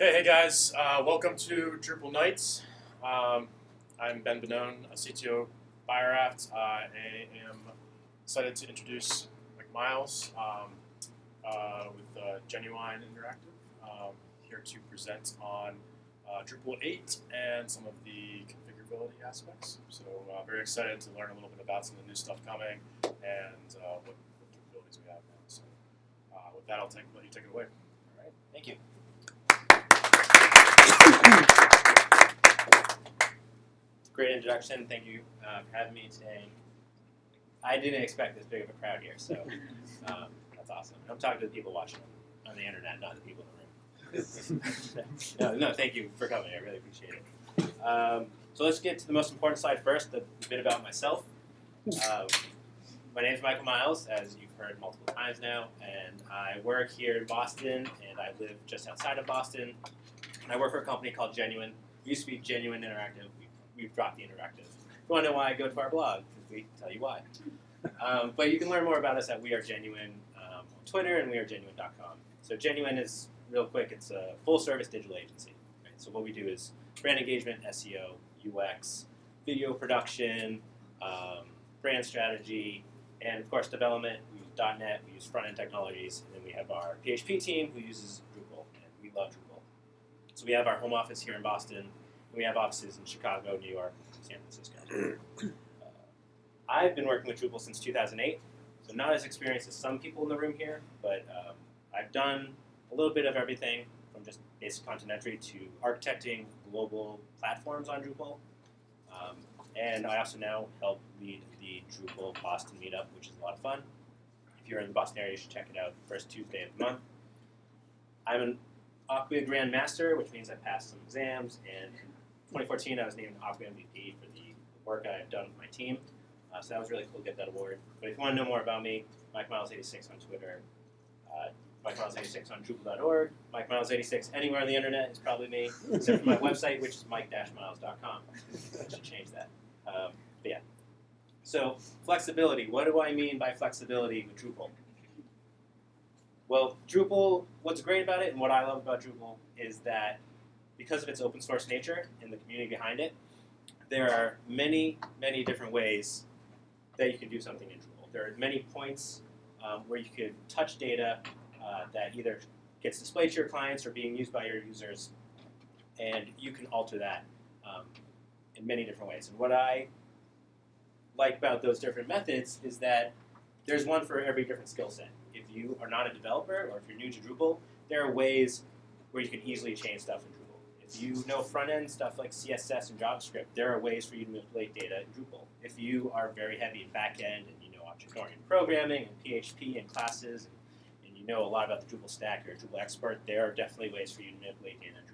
Hey guys, welcome to Drupal Nights. I'm Ben Benone, a CTO BioRAFT. I am excited to introduce Mike Miles with Genuine Interactive, here to present on Drupal 8 and some of the configurability aspects. So very excited to learn a little bit about some of the new stuff coming and what capabilities we have now. So with that, let you take it away. All right, thank you. Great introduction. Thank you for having me today. I didn't expect this big of a crowd here, so that's awesome. I'm talking to the people watching on the internet, not the people in the room. No, thank you for coming. I really appreciate it. So let's get to the most important slide first, a bit about myself. My name is Michael Miles, as you've heard multiple times now, and I work here in Boston, and I live just outside of Boston. And I work for a company called Genuine. It used to be Genuine Interactive. We've dropped the interactive. If you want to know why, go to our blog, because we tell you why. But you can learn more about us at We Are Genuine on Twitter and wearegenuine.com. So Genuine is, real quick, it's a full-service digital agency. Right? So what we do is brand engagement, SEO, UX, video production, brand strategy, and, of course, development. We use .NET, we use front-end technologies, and then we have our PHP team who uses Drupal, and we love Drupal. So we have our home office here in Boston, and we have offices in Chicago, New York, San Francisco. I've been working with Drupal since 2008, so not as experienced as some people in the room here, but I've done a little bit of everything from just basic content entry to architecting global platforms on Drupal. And I also now help lead the Drupal Boston meetup, which is a lot of fun. If you're in the Boston area, you should check it out the first Tuesday of the month. I'm an Acquia Grand Master, which means I passed some exams, and in 2014 I was named Acquia MVP for the work I've done with my team. So that was really cool to get that award. But if you want to know more about me, Mike Miles86 on Twitter, Mike Miles86 on Drupal.org, Mike Miles86 anywhere on the internet is probably me, except for my website, which is mike-miles.com. I should change that. But yeah. So flexibility. What do I mean by flexibility with Drupal? Well, Drupal, what's great about it and what I love about Drupal is that because of its open source nature and the community behind it, there are many, many different ways that you can do something in Drupal. There are many points where you can touch data that either gets displayed to your clients or being used by your users, and you can alter that in many different ways. And what I like about those different methods is that there's one for every different skill set. If you are not a developer or if you're new to Drupal, there are ways where you can easily change stuff in Drupal. If you know front-end stuff like CSS and JavaScript, there are ways for you to manipulate data in Drupal. If you are very heavy in Backend and you know object-oriented programming and PHP and classes, and you know a lot about the Drupal stack, you're a Drupal expert, there are definitely ways for you to manipulate data in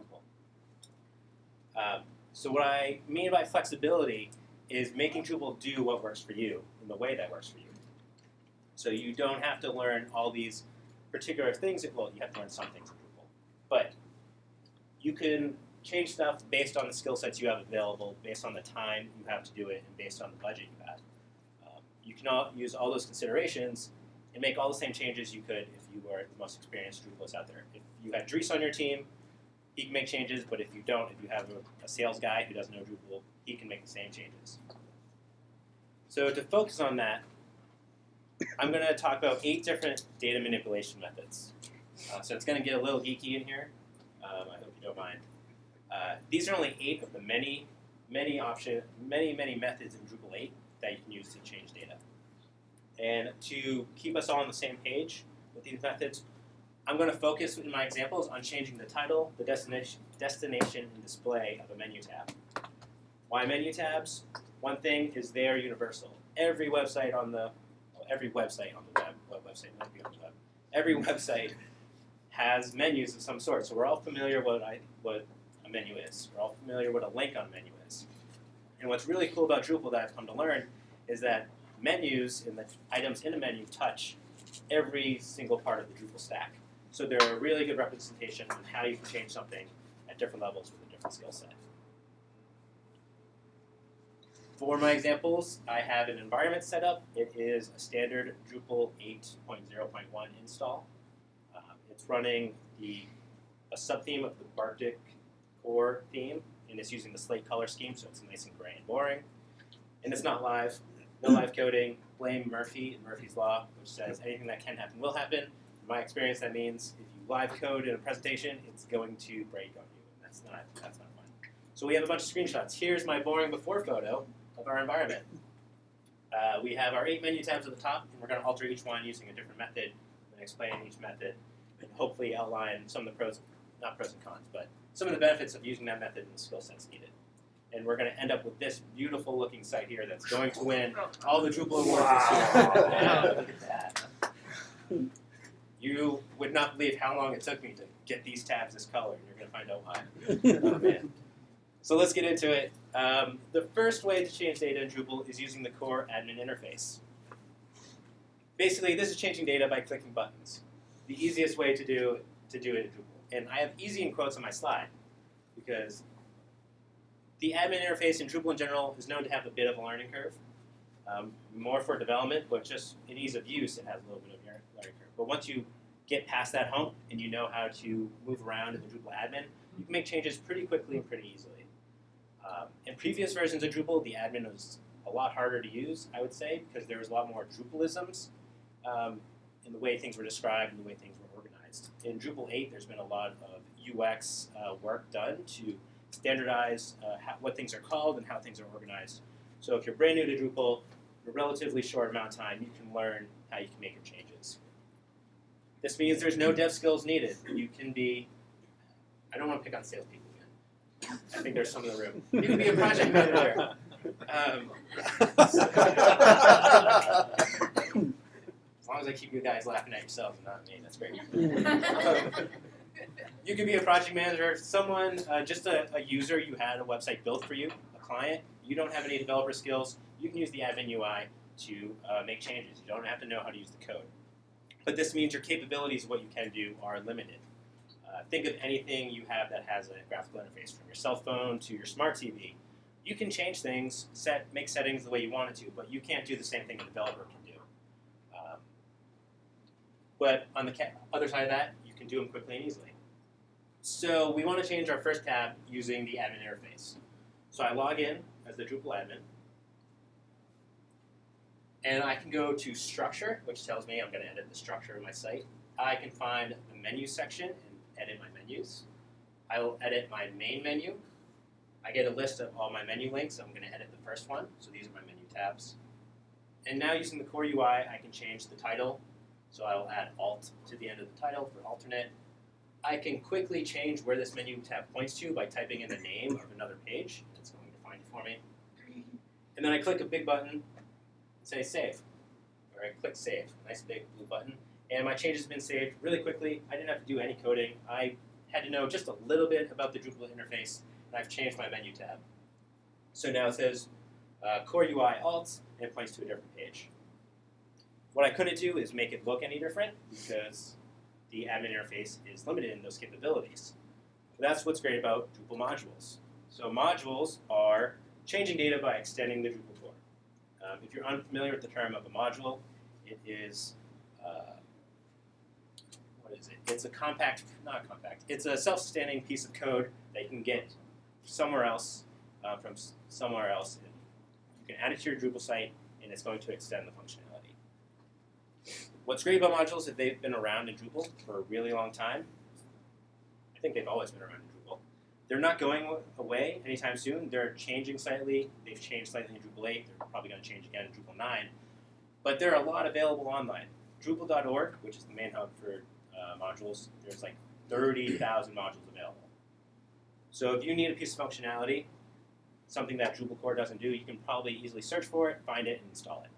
Drupal. So what I mean by flexibility is making Drupal do what works for you in the way that works for you. So you don't have to learn all these particular things. Well, you have to learn some things in Drupal. But you can change stuff based on the skill sets you have available, based on the time you have to do it, and based on the budget you have. You can use all those considerations and make all the same changes you could if you were the most experienced Drupalist out there. If you had Dries on your team, he can make changes, but if you don't, if you have a sales guy who doesn't know Drupal, he can make the same changes. So to focus on that, I'm going to talk about 8 different data manipulation methods. So it's going to get a little geeky in here. I hope you don't mind. These are only 8 of the many methods in Drupal 8 that you can use to change data. And to keep us all on the same page with these methods, I'm going to focus in my examples on changing the title, the destination, and display of a menu tab. Why menu tabs? One thing is they're universal. Every website on the website has menus of some sort. So we're all familiar what a menu is. We're all familiar what a link on a menu is. And what's really cool about Drupal that I've come to learn is that menus and the items in a menu touch every single part of the Drupal stack. So they're a really good representation on how you can change something at different levels with a different skill set. For my examples, I have an environment set up. It is a standard Drupal 8.0.1 install. It's running a sub-theme of the Bartik core theme, and it's using the slate color scheme, so it's nice and gray and boring. And it's not live, no live coding. Blame Murphy and Murphy's Law, which says anything that can happen will happen. In my experience, that means if you live code in a presentation, it's going to break on you. That's not fun. So we have a bunch of screenshots. Here's my boring before photo of our environment. We have our 8 menu tabs at the top, and we're going to alter each one using a different method and explain each method, and hopefully outline some of the not pros and cons, but some of the benefits of using that method and the skill sets needed. And we're going to end up with this beautiful looking site here that's going to win all the Drupal awards this year. Yeah, look at that. You would not believe how long it took me to get these tabs this color, and you're going to find out why. Oh, man. So let's get into it. The first way to change data in Drupal is using the core admin interface. Basically, this is changing data by clicking buttons. The easiest way to do it in Drupal. And I have easy in quotes on my slide, because the admin interface in Drupal in general is known to have a bit of a learning curve. More for development, but just in ease of use, it has a little bit of a learning curve. But once you get past that hump and you know how to move around in the Drupal admin, you can make changes pretty quickly and pretty easily. In previous versions of Drupal, the admin was a lot harder to use, I would say, because there was a lot more Drupalisms in the way things were described and the way things were organized. In Drupal 8, there's been a lot of UX work done to standardize what things are called and how things are organized. So if you're brand new to Drupal, in a relatively short amount of time, you can learn how you can make your changes. This means there's no dev skills needed. You can be, I don't want to pick on salespeople again. I think there's some in the room. You can be a project manager. As long as I keep you guys laughing at yourselves and not me, that's great. You can be a project manager, someone, just a user, you had a website built for you, a client, you don't have any developer skills, you can use the admin UI to make changes. You don't have to know how to use the code. But this means your capabilities of what you can do are limited. Think of anything you have that has a graphical interface, from your cell phone to your smart TV. You can change things, make settings the way you want it to, but you can't do the same thing a developer can do. But on the other side of that, you can do them quickly and easily. So we want to change our first tab using the admin interface. So I log in as the Drupal admin, and I can go to structure, which tells me I'm going to edit the structure of my site. I can find the menu section and edit my menus. I will edit my main menu. I get a list of all my menu links. I'm going to edit the first one, so these are my menu tabs. And now using the core UI, I can change the title. So I will add alt to the end of the title for alternate. I can quickly change where this menu tab points to by typing in the name of another page. It's going to find it for me. And then I click a big button and say save. Or I click save, nice big blue button. And my change has been saved really quickly. I didn't have to do any coding. I had to know just a little bit about the Drupal interface, and I've changed my menu tab. So now it says core UI alt, and it points to a different page. What I couldn't do is make it look any different, because the admin interface is limited in those capabilities. But that's what's great about Drupal modules. So modules are changing data by extending the Drupal core. If you're unfamiliar with the term of a module, it is, what is it? It's a it's a self-sustaining piece of code that you can get somewhere else, from somewhere else. And you can add it to your Drupal site, and it's going to extend the functionality. What's great about modules is they've been around in Drupal for a really long time. I think they've always been around in Drupal. They're not going away anytime soon. They're changing slightly. They've changed slightly in Drupal 8. They're probably going to change again in Drupal 9. But there are a lot available online. Drupal.org, which is the main hub for modules, there's like 30,000 modules available. So if you need a piece of functionality, something that Drupal core doesn't do, you can probably easily search for it, find it, and install it.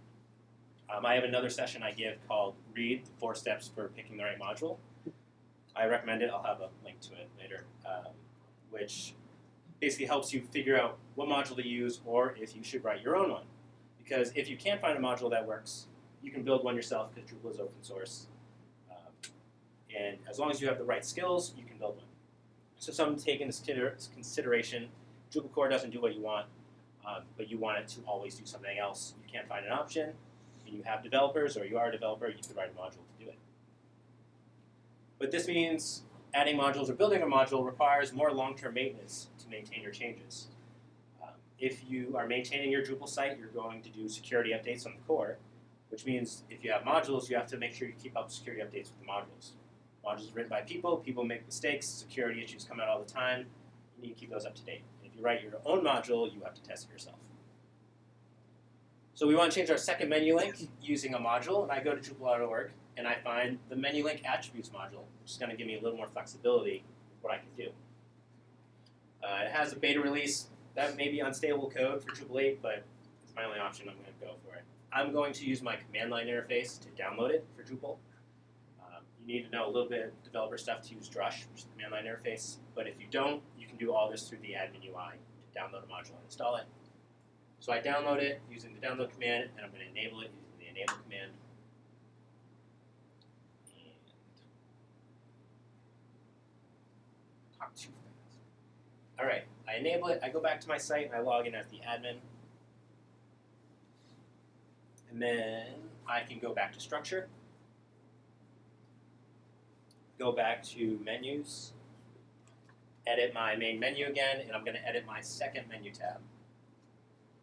I have another session I give called Read the 4 Steps for Picking the Right Module. I recommend it. I'll have a link to it later, which basically helps you figure out what module to use or if you should write your own one. Because if you can't find a module that works, you can build one yourself because Drupal is open source. And as long as you have the right skills, you can build one. So some take into consideration, Drupal core doesn't do what you want, but you want it to always do something else. You can't find an option. You have developers, or you are a developer, you could write a module to do it. But this means adding modules or building a module requires more long-term maintenance to maintain your changes. If you are maintaining your Drupal site, you're going to do security updates on the core, which means if you have modules, you have to make sure you keep up security updates with the modules. Modules are written by people make mistakes, security issues come out all the time, you need to keep those up to date. And if you write your own module, you have to test it yourself. So we want to change our second menu link using a module, and I go to Drupal.org, and I find the menu link attributes module, which is going to give me a little more flexibility with what I can do. It has a beta release. That may be unstable code for Drupal 8, but it's my only option. I'm going to go for it. I'm going to use my command line interface to download it for Drupal. You need to know a little bit of developer stuff to use Drush, which is the command line interface. But if you don't, you can do all this through the admin UI to download a module and install it. So I download it using the download command, and I'm going to enable it using the enable command. And talk too fast. All right, I enable it. I go back to my site, and I log in as the admin. And then I can go back to structure, go back to menus, edit my main menu again, and I'm going to edit my second menu tab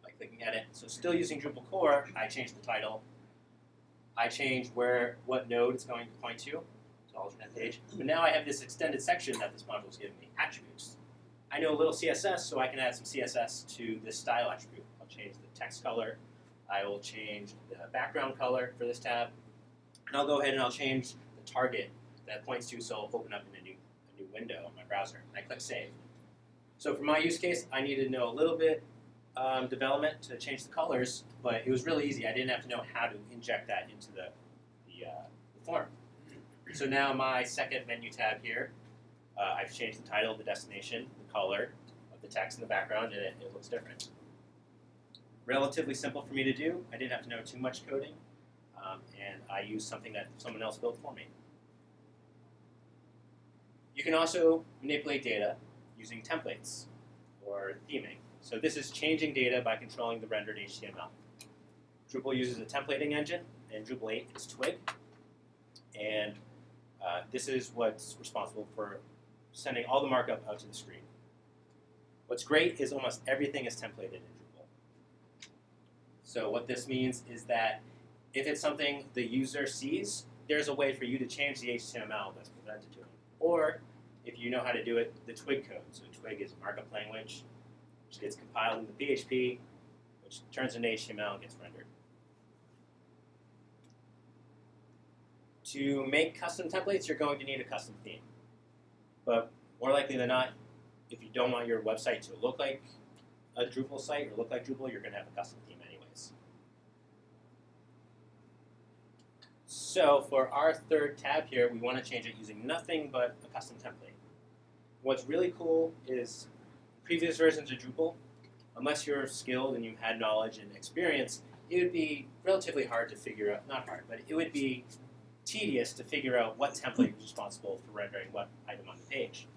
by clicking edit. So still using Drupal core, I change the title. I change what node it's going to point to alternate page. But now I have this extended section that this module is giving me, attributes. I know a little CSS, so I can add some CSS to this style attribute. I'll change the text color. I will change the background color for this tab. And I'll go ahead and I'll change the target that it points to, so it'll open up in a new window on my browser. And I click Save. So for my use case, I needed to know a little bit development to change the colors, but it was really easy. I didn't have to know how to inject that into the form. So now my second menu tab here, I've changed the title, the destination, the color of the text in the background, and it looks different. Relatively simple for me to do. I didn't have to know too much coding, and I used something that someone else built for me. You can also manipulate data using templates or theming. So this is changing data by controlling the rendered HTML. Drupal uses a templating engine, and Drupal 8 is Twig. And this is what's responsible for sending all the markup out to the screen. What's great is almost everything is templated in Drupal. So what this means is that if it's something the user sees, there's a way for you to change the HTML that's presented to them. Or if you know how to do it, the Twig code. So Twig is a markup language, which gets compiled into PHP, which turns into HTML and gets rendered. To make custom templates, you're going to need a custom theme. But more likely than not, if you don't want your website to look like a Drupal site or look like Drupal, you're going to have a custom theme anyways. So for our third tab here, we want to change it using nothing but a custom template. What's really cool is previous versions of Drupal, unless you're skilled and you had knowledge and experience, it would be relatively hard to figure out, not hard, but it would be tedious to figure out what template was responsible for rendering what item on the page.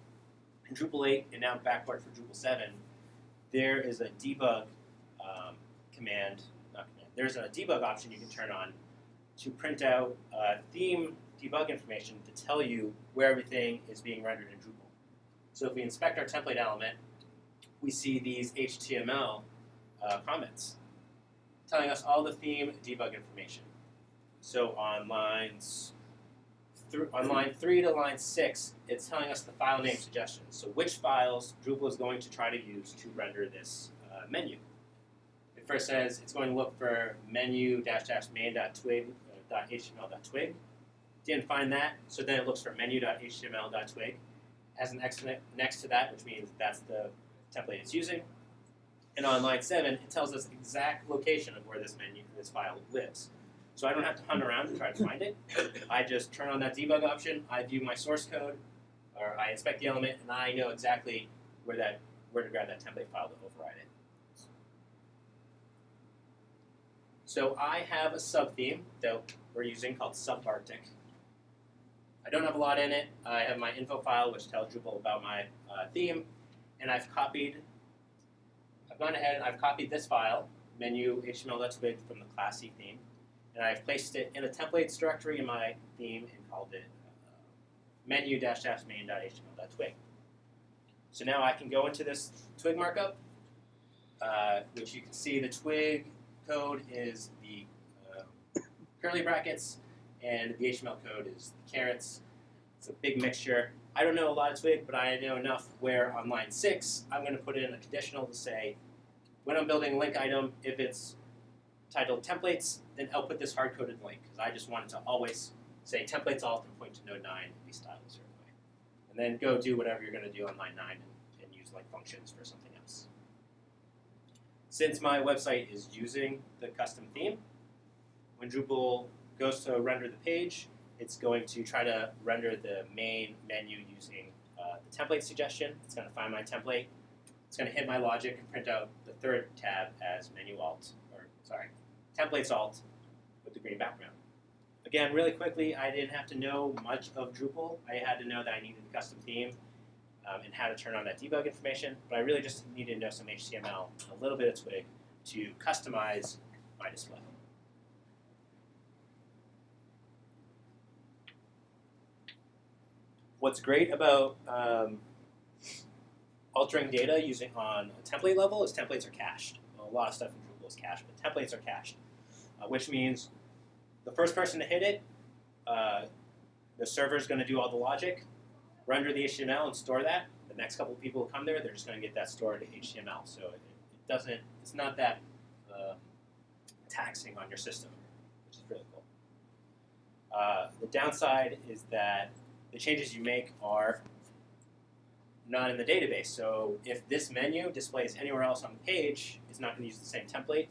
In Drupal 8, and now backward for Drupal 7, there is a debug there's a debug option you can turn on to print out theme debug information to tell you where everything is being rendered in Drupal. So if we inspect our template element, we see these HTML comments telling us all the theme debug information. So on line 3 to line 6, it's telling us the file name suggestions. So which files Drupal is going to try to use to render this menu. It first says it's going to look for menu-main.twig.html.twig. Didn't find that, so then it looks for menu.html.twig. Has an X next to that, which means that's the template it's using. And on line 7, it tells us the exact location of where this file lives. So I don't have to hunt around to try to find it. I just turn on that debug option, I view my source code, or I inspect the element, and I know exactly where to grab that template file to override it. So I have a sub-theme that we're using called subarctic. I don't have a lot in it. I have my info file, which tells Drupal about my theme, and I've gone ahead and I've copied this file, menu.html.twig, from the classy theme, and I've placed it in a templates directory in my theme and called it menu-main.html.twig. So now I can go into this twig markup, which you can see the twig code is the curly brackets, and the HTML code is the carets. It's a big mixture. I don't know a lot of twig, but I know enough where on line 6, I'm going to put in a conditional to say, when I'm building a link item, if it's titled templates, then I'll put this hard-coded link, because I just want it to always say templates alt and point to node 9 and be styled a certain way. And then go do whatever you're going to do on line 9 and use like functions for something else. Since my website is using the custom theme, when Drupal goes to render the page, it's going to try to render the main menu using the template suggestion. It's going to find my template. It's going to hit my logic and print out the third tab as templates alt with the green background. Again, really quickly, I didn't have to know much of Drupal. I had to know that I needed a custom theme and how to turn on that debug information, but I really just needed to know some HTML and a little bit of Twig to customize my display. What's great about altering data using on a template level is templates are cached. Well, a lot of stuff in Drupal is cached, but templates are cached, which means the first person to hit it, the server is going to do all the logic, render the HTML and store that. The next couple of people who come there, they're just going to get that stored HTML. So it's not that taxing on your system, which is really cool. The downside is that the changes you make are not in the database. So if this menu displays anywhere else on the page, it's not going to use the same template.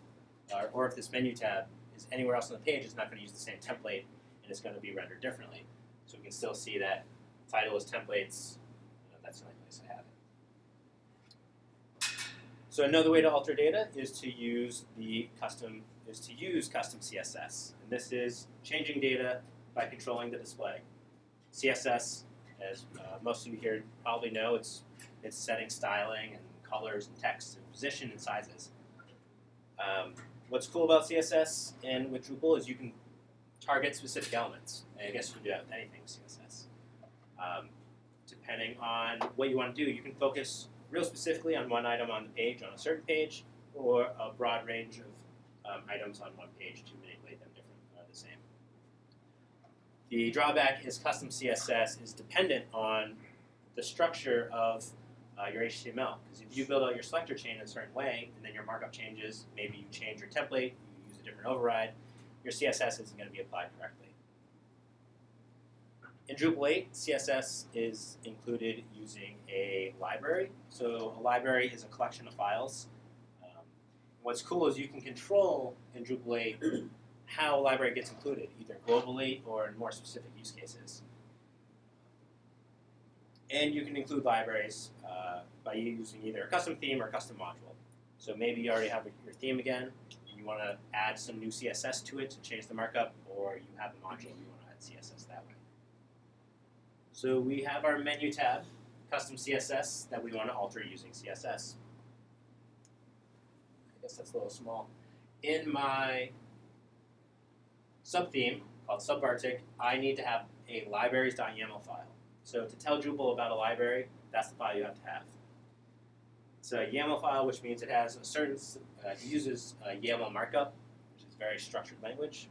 Or if this menu tab is anywhere else on the page, it's not going to use the same template, and it's going to be rendered differently. So we can still see that title is templates. That's the only place I have it. So another way to alter data is to use custom CSS, and this is changing data by controlling the display. CSS, as most of you here probably know, it's setting styling and colors and text and position and sizes. What's cool about CSS and with Drupal is you can target specific elements. And I guess you can do that with anything with CSS. Depending on what you want to do, you can focus real specifically on one item on the page, on a certain page, or a broad range of items on one page to manipulate them the same. The drawback is custom CSS is dependent on the structure of your HTML. Because if you build out your selector chain in a certain way, and then your markup changes, maybe you change your template, you use a different override, your CSS isn't going to be applied correctly. In Drupal 8, CSS is included using a library. So a library is a collection of files. What's cool is you can control in Drupal 8 how a library gets included, either globally or in more specific use cases. And you can include libraries by using either a custom theme or a custom module. So maybe you already have your theme again, and you want to add some new CSS to it to change the markup, or you have a module and you want to add CSS that way. So we have our menu tab, custom CSS, that we want to alter using CSS. I guess that's a little small. In my subtheme called subbartik, I need to have a libraries.yaml file. So to tell Drupal about a library, that's the file you have to have. It's a YAML file, which means it has a certain, it uses YAML markup, which is very structured language.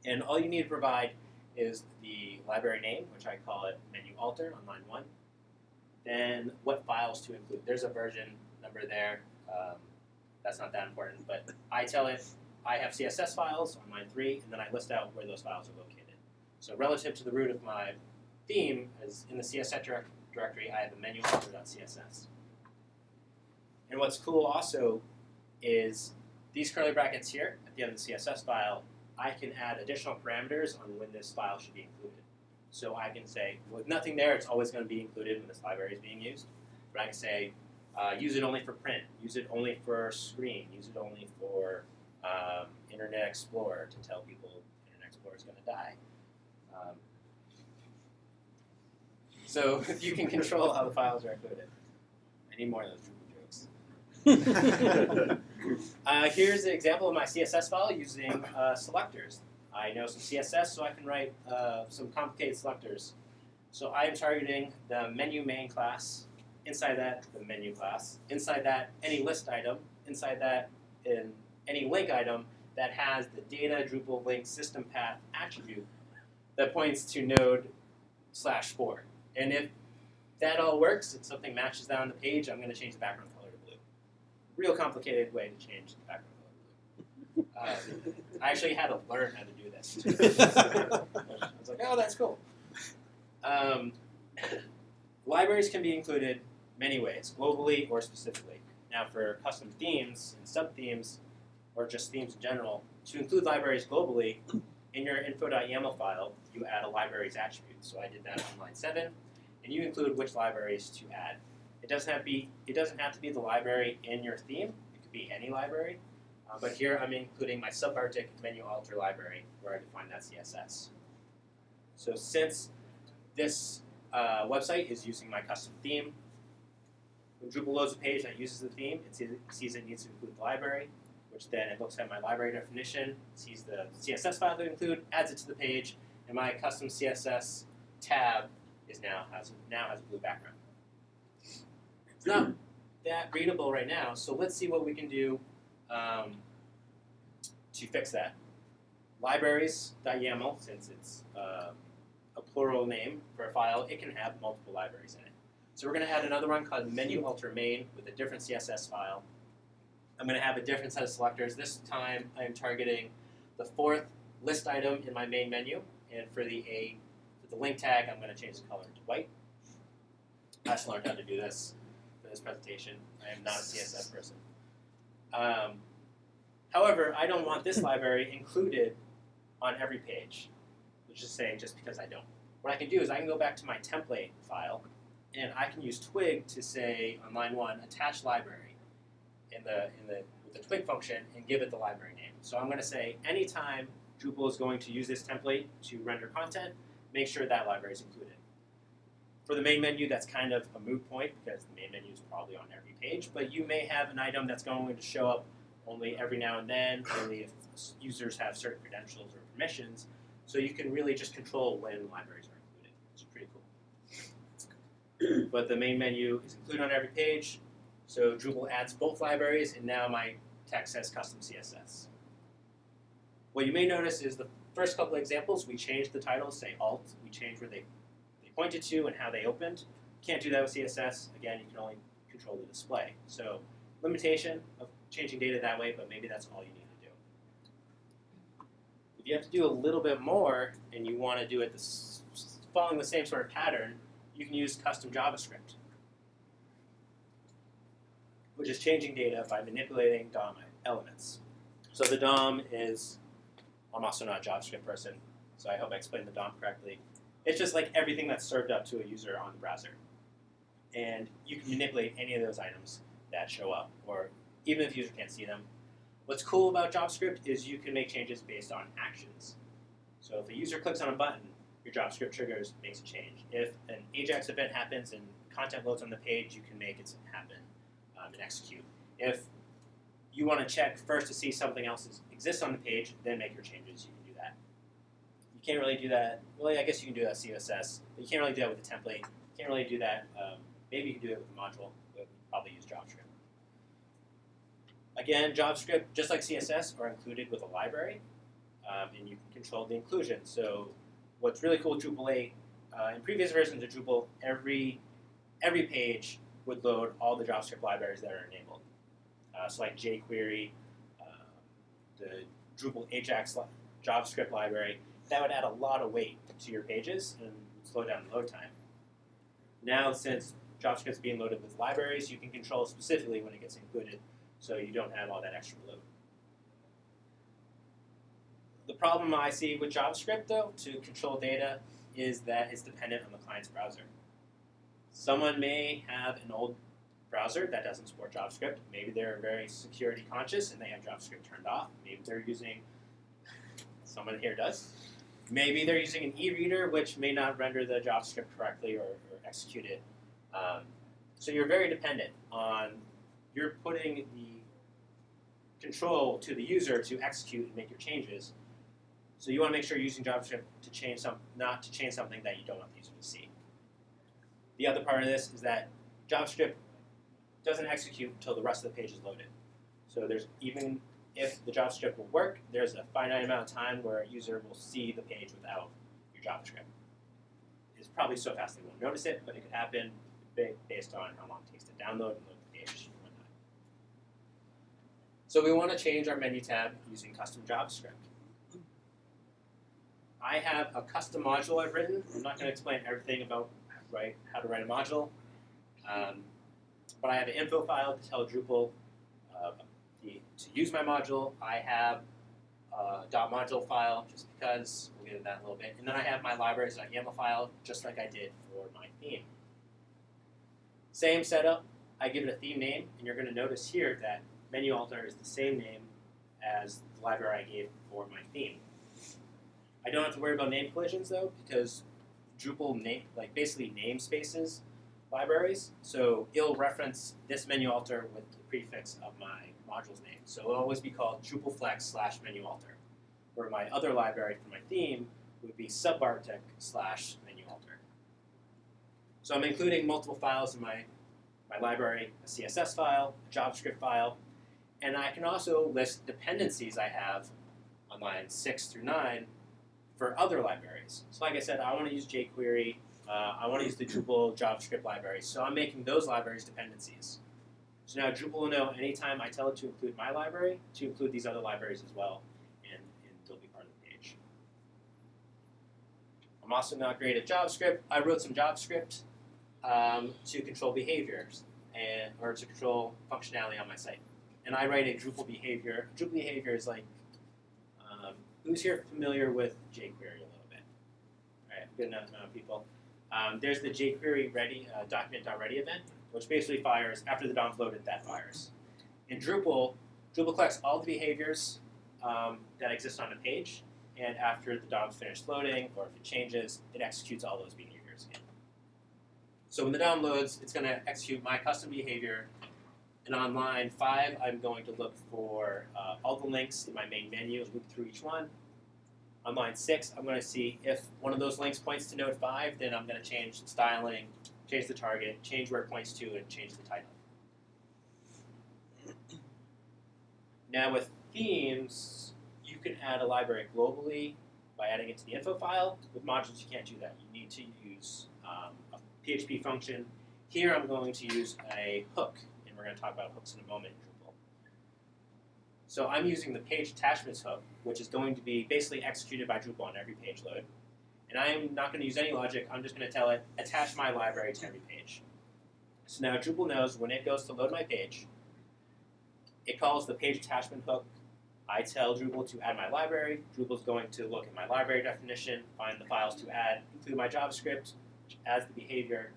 And all you need to provide is the library name, which I call it menu alter on line 1. Then what files to include. There's a version number there. That's not that important, but I tell it I have CSS files on line 3, and then I list out where those files are located. So relative to the root of my theme, as in the CSS directory, I have a menu alter.css. And what's cool also is these curly brackets here at the end of the CSS file, I can add additional parameters on when this file should be included. So I can say, with nothing there, it's always going to be included when this library is being used. But I can say, use it only for print, use it only for screen, use it only for Internet Explorer to tell people Internet Explorer is going to die. So you can control how the files are included. I need more of those Drupal jokes. Here's an example of my CSS file using selectors. I know some CSS, so I can write some complicated selectors. So I am targeting the menu main class, inside that, the menu class, inside that, any list item, inside that, in any link item that has the data Drupal link system path attribute that points to node/4. And if that all works, if something matches that on the page, I'm going to change the background color to blue. Real complicated way to change the background color to blue. I actually had to learn how to do this. I was like, oh, that's cool. Libraries can be included many ways, globally or specifically. Now for custom themes and sub-themes, or just themes in general, to include libraries globally, in your info.yaml file, you add a libraries attribute. So I did that on line 7, and you include which libraries to add. It doesn't have to be the library in your theme. It could be any library. But here I'm including my subarctic menu alter library, where I define that CSS. So since this website is using my custom theme, when Drupal loads a page that uses the theme, it sees it needs to include the library, which then it looks at my library definition, sees the CSS file to include, adds it to the page, and my custom CSS tab now has a blue background. It's not that readable right now, so let's see what we can do to fix that. Libraries.yaml, since it's a plural name for a file, it can have multiple libraries in it. So we're going to add another one called menu alter main with a different CSS file. I'm going to have a different set of selectors. This time I am targeting the 4th list item in my main menu, and for the link tag, I'm going to change the color to white. I just learned how to do this for this presentation. I am not a CSS person. However, I don't want this library included on every page. Let's just say just because I don't. What I can do is I can go back to my template file, and I can use twig to say on line 1, attach library with the twig function and give it the library name. So I'm going to say anytime Drupal is going to use this template to render content, make sure that library is included. For the main menu, that's kind of a moot point because the main menu is probably on every page, but you may have an item that's going to show up only every now and then, only if users have certain credentials or permissions, so you can really just control when libraries are included, which is pretty cool. But the main menu is included on every page, so Drupal adds both libraries, and now my text says custom CSS. What you may notice is the first couple of examples, we changed the titles, say alt, we changed where they pointed to and how they opened. Can't do that with CSS. Again, you can only control the display. So limitation of changing data that way, but maybe that's all you need to do. If you have to do a little bit more and you want to do it following the same sort of pattern, you can use custom JavaScript, which is changing data by manipulating DOM elements. So the DOM is, I'm also not a JavaScript person, so I hope I explained the DOM correctly. It's just like everything that's served up to a user on the browser. And you can manipulate any of those items that show up, or even if the user can't see them. What's cool about JavaScript is you can make changes based on actions. So if a user clicks on a button, your JavaScript triggers makes a change. If an AJAX event happens and content loads on the page, you can make it happen and execute. If you want to check first to see something else exists on the page, then make your changes, you can do that. You can't really do that, well, I guess you can do that with CSS, but you can't really do that with the template. You can't really do that, maybe you can do it with the module, but probably use JavaScript. Again, JavaScript, just like CSS, are included with a library, and you can control the inclusion. So what's really cool with Drupal 8, in previous versions of Drupal, every page would load all the JavaScript libraries that are enabled. So like jQuery, the Drupal Ajax JavaScript library, that would add a lot of weight to your pages and slow down the load time. Now, since JavaScript is being loaded with libraries, you can control specifically when it gets included, so you don't have all that extra load. The problem I see with JavaScript, though, to control data, is that it's dependent on the client's browser. Someone may have an old browser that doesn't support JavaScript. Maybe they're very security conscious and they have JavaScript turned off. Maybe they're using, someone here does. Maybe they're using an e-reader, which may not render the JavaScript correctly or execute it. So you're very dependent on, you're putting the control to the user to execute and make your changes. So you want to make sure you're using JavaScript to change not to change something that you don't want the user to see. The other part of this is that JavaScript doesn't execute until the rest of the page is loaded. So there's even if the JavaScript will work, there's a finite amount of time where a user will see the page without your JavaScript. It's probably so fast they won't notice it, but it could happen based on how long it takes to download and load the page and whatnot. So we want to change our menu tab using custom JavaScript. I have a custom module I've written. I'm not going to explain everything about how to write a module, but I have an info file to tell Drupal to use my module. I have a .module file just because, we'll get into that in a little bit. And then I have my libraries.yaml file just like I did for my theme. Same setup, I give it a theme name, and you're going to notice here that menu alter is the same name as the library I gave for my theme. I don't have to worry about name collisions though, because Drupal basically namespaces libraries, so it'll reference this menu alter with the prefix of my module's name. So it'll always be called DrupalFlex/menu alter, where my other library for my theme would be subarctic/menu alter. So I'm including multiple files in my library, a CSS file, a JavaScript file, and I can also list dependencies I have on lines 6 through 9 for other libraries. So like I said, I want to use jQuery, I want to use the Drupal JavaScript library, so I'm making those libraries dependencies. So now Drupal will know anytime I tell it to include my library, to include these other libraries as well, and they'll be part of the page. I'm also not great at JavaScript. I wrote some JavaScript to control behaviors, or to control functionality on my site. And I write a Drupal behavior. Drupal behavior is like, who's here familiar with jQuery a little bit? All right, good enough amount of people. There's the jQuery ready document.ready event, which basically fires after the DOM's loaded. That fires. In Drupal collects all the behaviors that exist on a page, and after the DOM's finished loading, or if it changes, it executes all those behaviors again. So when the DOM loads, it's going to execute my custom behavior. And on line 5, I'm going to look for all the links in my main menu, loop through each one. On line 6, I'm going to see if one of those links points to node 5, then I'm going to change the styling, change the target, change where it points to, and change the title. Now with themes, you can add a library globally by adding it to the info file. With modules, you can't do that. You need to use a PHP function. Here I'm going to use a hook. We're going to talk about hooks in a moment in Drupal. So I'm using the page attachments hook, which is going to be basically executed by Drupal on every page load. And I am not going to use any logic. I'm just going to tell it, attach my library to every page. So now Drupal knows when it goes to load my page, it calls the page attachment hook. I tell Drupal to add my library. Drupal's going to look at my library definition, find the files to add, include my JavaScript, which adds the behavior,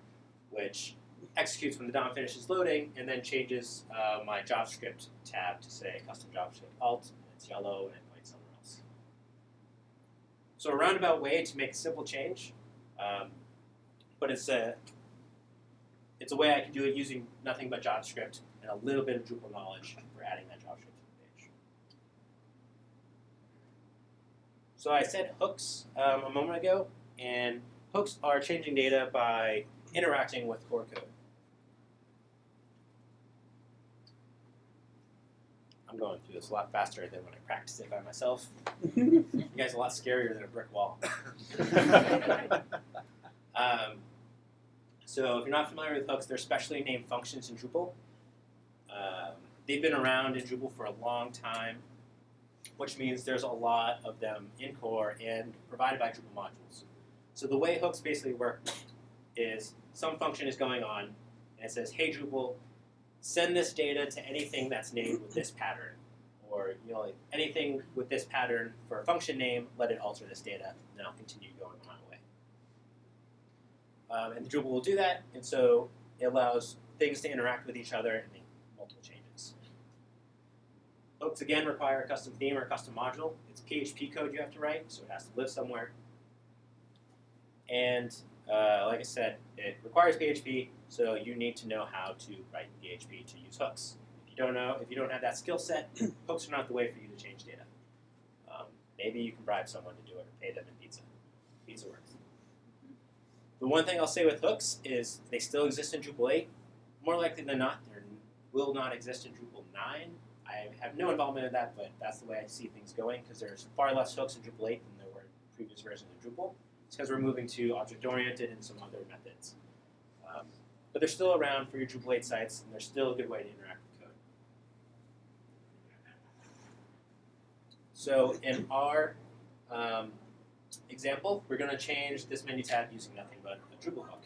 which executes when the DOM finishes loading, and then changes my JavaScript tab to say custom JavaScript alt, and it's yellow, and it points somewhere else. So a roundabout way to make a simple change, but it's a way I can do it using nothing but JavaScript and a little bit of Drupal knowledge for adding that JavaScript to the page. So I said hooks a moment ago, and hooks are changing data by interacting with core code. I'm going through this a lot faster than when I practiced it by myself. You guys are a lot scarier than a brick wall. So if you're not familiar with hooks, they're specially named functions in Drupal. They've been around in Drupal for a long time, which means there's a lot of them in core and provided by Drupal modules. So the way hooks basically work is some function is going on, and it says, hey Drupal, send this data to anything that's named with this pattern. Or like anything with this pattern for a function name, let it alter this data, and then I'll continue going on my way. And the Drupal will do that, and so it allows things to interact with each other and make multiple changes. Hooks, again, require a custom theme or a custom module. It's PHP code you have to write, so it has to live somewhere. And like I said, it requires PHP, so you need to know how to write PHP to use hooks. If you don't have that skill set, hooks are not the way for you to change data. Maybe you can bribe someone to do it or pay them in pizza. Pizza works. The one thing I'll say with hooks is they still exist in Drupal 8. More likely than not, they will not exist in Drupal 9. I have no involvement in that, but that's the way I see things going, because there's far less hooks in Drupal 8 than there were in previous versions of Drupal. It's because we're moving to object-oriented and some other methods. But they're still around for your Drupal 8 sites, and they're still a good way to interact with code. So in our example, we're going to change this menu tab using nothing but a Drupal hook.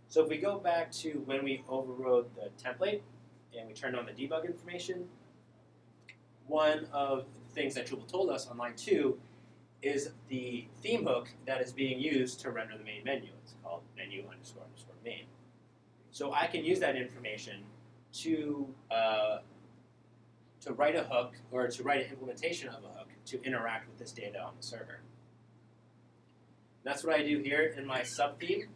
So if we go back to when we overrode the template and we turned on the debug information, one of the things that Drupal told us on line 2 is the theme hook that is being used to render the main menu. It's called menu__main. So I can use that information to write a hook, or to write an implementation of a hook to interact with this data on the server. And that's what I do here in my sub-theme.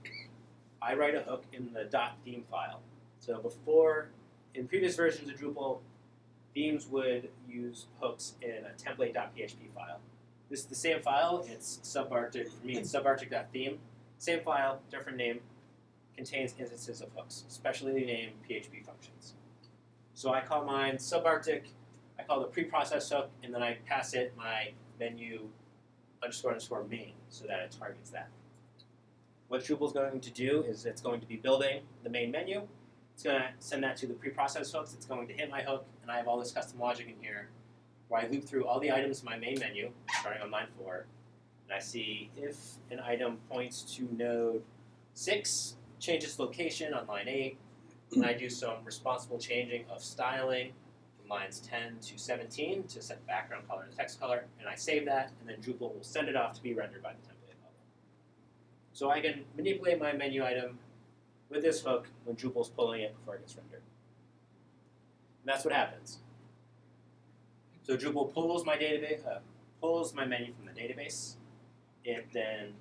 I write a hook in the .theme file. So before, in previous versions of Drupal, themes would use hooks in a template.php file. This is the same file. It's subarctic, for me, it's subarctic.theme. Same file, different name, contains instances of hooks, specially named PHP functions. So I call mine subarctic, I call the preprocess hook, and then I pass it my menu __main so that it targets that. What Drupal is going to do is it's going to be building the main menu. It's going to send that to the preprocess hooks. It's going to hit my hook, and I have all this custom logic in here where I loop through all the items in my main menu, starting on line 4, and I see if an item points to node 6, change its location on line 8, and I do some responsible changing of styling from lines 10 to 17 to set the background color and the text color, and I save that, and then Drupal will send it off to be rendered by the template level. So I can manipulate my menu item with this hook when Drupal's pulling it before it gets rendered. And that's what happens. So Drupal pulls my database, pulls my menu from the database. It then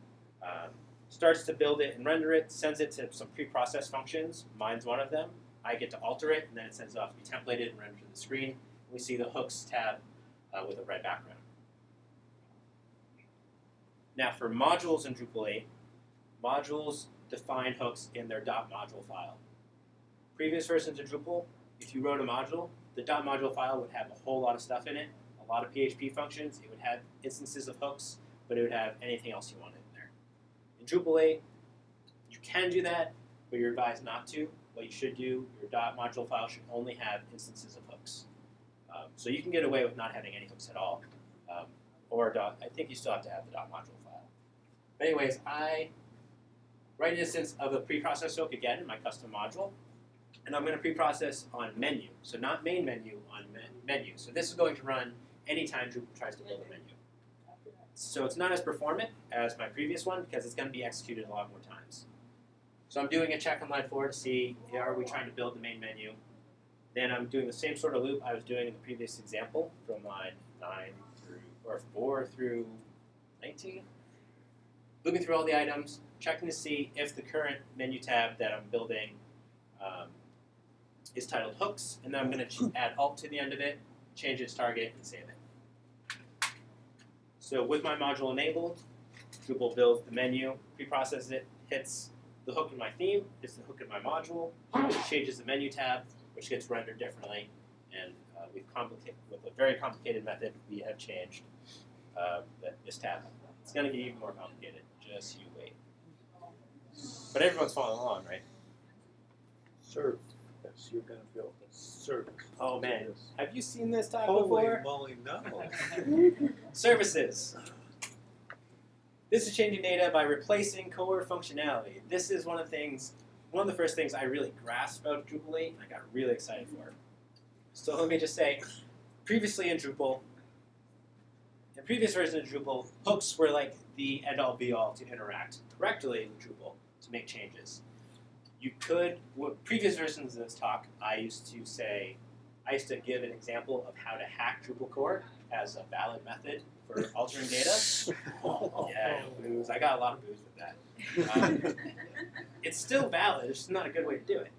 starts to build it and render it, sends it to some pre-processed functions. Mine's one of them. I get to alter it, and then it sends it off to be templated and rendered to the screen. We see the hooks tab with a red background. Now for modules in Drupal 8, modules define hooks in their .module file. Previous versions of Drupal, if you wrote a module, the .module file would have a whole lot of stuff in it, a lot of PHP functions. It would have instances of hooks, but it would have anything else you wanted in there. In Drupal 8, you can do that, but you're advised not to. What you should do, your .module file should only have instances of hooks. So you can get away with not having any hooks at all. I think you still have to have the .module file. But anyways, I write an instance of a preprocess hook again in my custom module, and I'm going to preprocess on menu. So not main menu, on menu. So this is going to run anytime Drupal tries to build a menu. So it's not as performant as my previous one because it's going to be executed a lot more times. So I'm doing a check on line 4 to see, are we trying to build the main menu? Then I'm doing the same sort of loop I was doing in the previous example from line 4 through 19. Looping through all the items, checking to see if the current menu tab that I'm building is titled hooks, and then I'm going to add alt to the end of it, change its target, and save it. So with my module enabled, Drupal builds the menu, preprocesses it, hits the hook in my theme, hits the hook in my module, changes the menu tab, which gets rendered differently, and with a very complicated method, we have changed this tab. It's going to get even more complicated. Just you wait. But everyone's following along, right? Serve. Yes, you're going to build a service. Oh man, have you seen this tab Holy before? moly, no. Services. This is changing data by replacing core functionality. This is one of the first things I really grasped about Drupal 8, and I got really excited for. So let me just say, previously in Drupal, in previous versions of Drupal, hooks were like the end-all be-all to interact correctly with Drupal to make changes. You could, previous versions of this talk, I used to give an example of how to hack Drupal core as a valid method for altering data. Yeah, booze. I got a lot of booze with that. It's still valid, it's just not a good way to do it.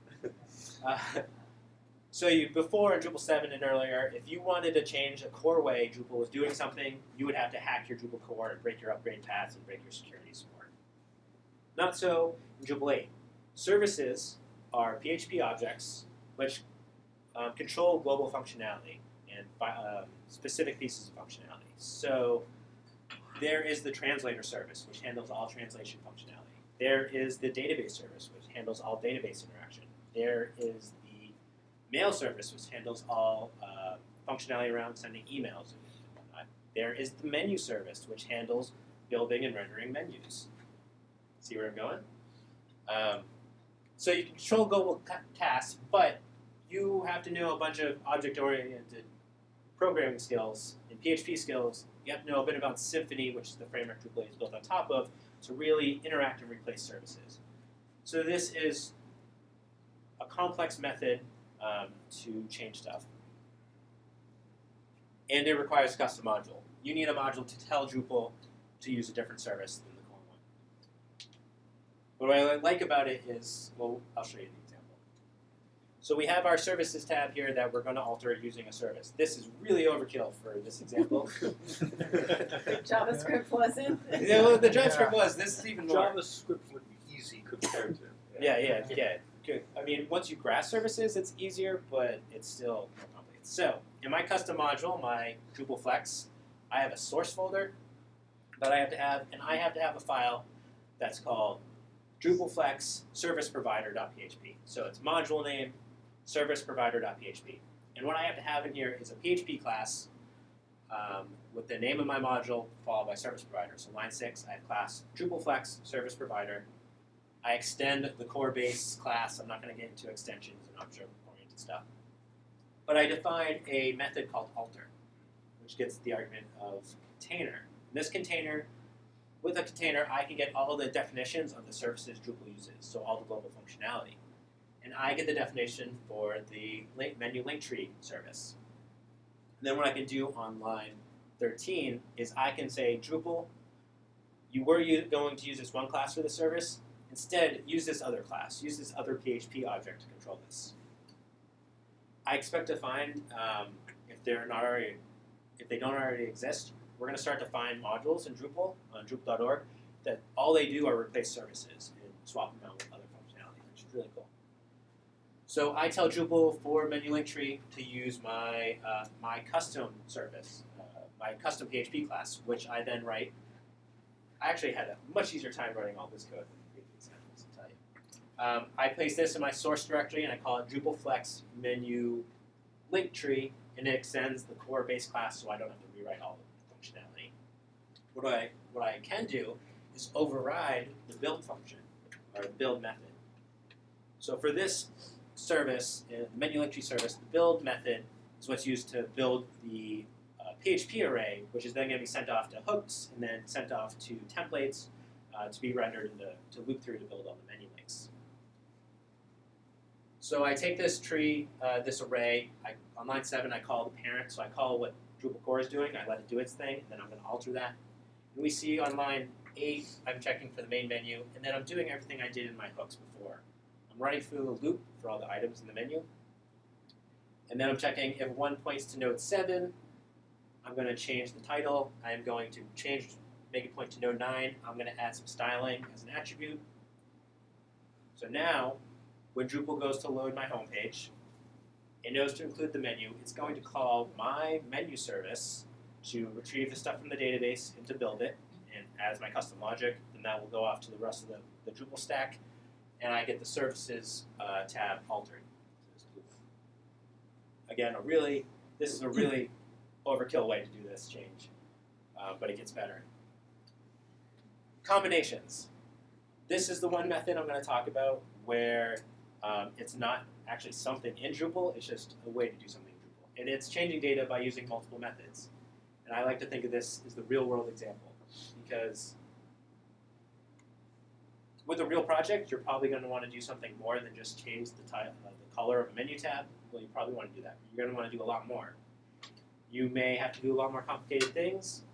So before in Drupal 7 and earlier, if you wanted to change a core way Drupal was doing something, you would have to hack your Drupal core and break your upgrade paths and break your security support. Not so in Drupal 8. Services are PHP objects which control global functionality and specific pieces of functionality. So there is the translator service, which handles all translation functionality. There is the database service, which handles all database interaction. There is the mail service, which handles all functionality around sending emails and whatnot. There is the menu service, which handles building and rendering menus. See where I'm going? So you can control global tasks, but you have to know a bunch of object-oriented programming skills and PHP skills. You have to know a bit about Symfony, which is the framework Drupal is built on top of, to really interact and replace services. So this is a complex method to change stuff. And it requires a custom module. You need a module to tell Drupal to use a different service than the core one. What I like about it is, well, I'll show you the example. So we have our services tab here that we're going to alter using a service. This is really overkill for this example. JavaScript wasn't. Yeah, well, the JavaScript was. This is even more. JavaScript would be easy compared to. Yeah. Good. I mean, once you grasp services, it's easier, but it's still more complicated. So, in my custom module, my Drupal Flex, I have a source folder that I have to have, and I have to have a file that's called Drupal Flex service provider.php. So it's module name, service provider.php. And what I have to have in here is a PHP class with the name of my module followed by service provider. So line 6, I have class Drupal Flex service provider. I extend the core base class. I'm not going to get into extensions and object-oriented stuff. But I define a method called alter, which gets the argument of container. In this container, with a container, I can get all the definitions of the services Drupal uses, so all the global functionality. And I get the definition for the menu link tree service. And then what I can do on line 13 is I can say, Drupal, you were going to use this one class for the service. Instead, use this other class. Use this other PHP object to control this. I expect to find, if they don't already exist, we're going to start to find modules in Drupal on Drupal.org that all they do are replace services and swap them out with other functionality, which is really cool. So I tell Drupal for menu link tree to use my my custom service, my custom PHP class, which I then write. I actually had a much easier time writing all this code than the previous examples, I'll tell you. I place this in my source directory and I call it Drupal Flex menu link tree, and it extends the core base class so I don't have to rewrite all the functionality. What I can do is override the build function, or the build method. So for this service, the menu link tree service, the build method is what's used to build the PHP array, which is then going to be sent off to hooks and then sent off to templates to be rendered and to loop through to build all the menu links. So I take this tree, this array, on line 7 I call the parent, so I call what Drupal core is doing, I let it do its thing, and then I'm going to alter that. And we see on line 8, I'm checking for the main menu, and then I'm doing everything I did in my hooks before. I'm running through the loop for all the items in the menu, and then I'm checking if one points to node 7, I'm going to change the title, I'm going to make it point to node 9, I'm going to add some styling as an attribute. So now, when Drupal goes to load my homepage, it knows to include the menu. It's going to call my menu service to retrieve the stuff from the database and to build it, and as my custom logic, then that will go off to the rest of the Drupal stack, and I get the services tab altered. Again, this is a really overkill way to do this change, but it gets better. Combinations. This is the one method I'm going to talk about where it's not actually something in Drupal, it's just a way to do something in Drupal. And it's changing data by using multiple methods. And I like to think of this as the real-world example, because with a real project, you're probably going to want to do something more than just change the color of a menu tab. Well, you probably want to do that. You're going to want to do a lot more. You may have to do a lot more complicated things,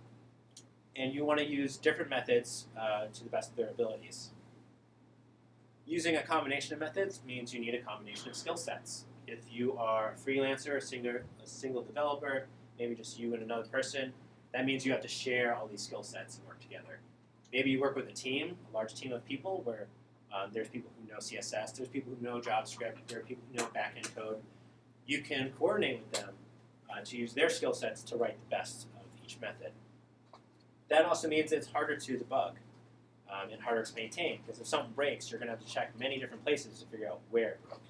and you want to use different methods to the best of their abilities. Using a combination of methods means you need a combination of skill sets. If you are a freelancer, a single developer, maybe just you and another person, that means you have to share all these skill sets and work together. Maybe you work with a team, a large team of people, where there's people who know CSS, there's people who know JavaScript, there are people who know backend code. You can coordinate with them to use their skill sets to write the best of each method. That also means it's harder to debug and harder to maintain, because if something breaks, you're going to have to check many different places to figure out where it broke.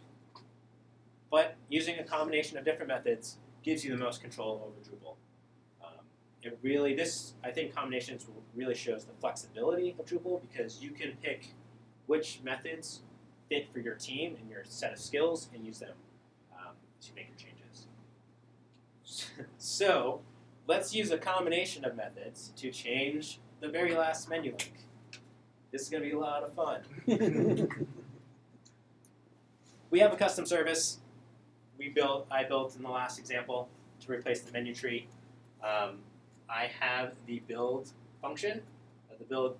But using a combination of different methods gives you the most control over Drupal. I think combinations really shows the flexibility of Drupal, because you can pick which methods fit for your team and your set of skills and use them to make your changes. So let's use a combination of methods to change the very last menu link. This is going to be a lot of fun. We have a custom service I built in the last example to replace the menu tree. I have the build function, the build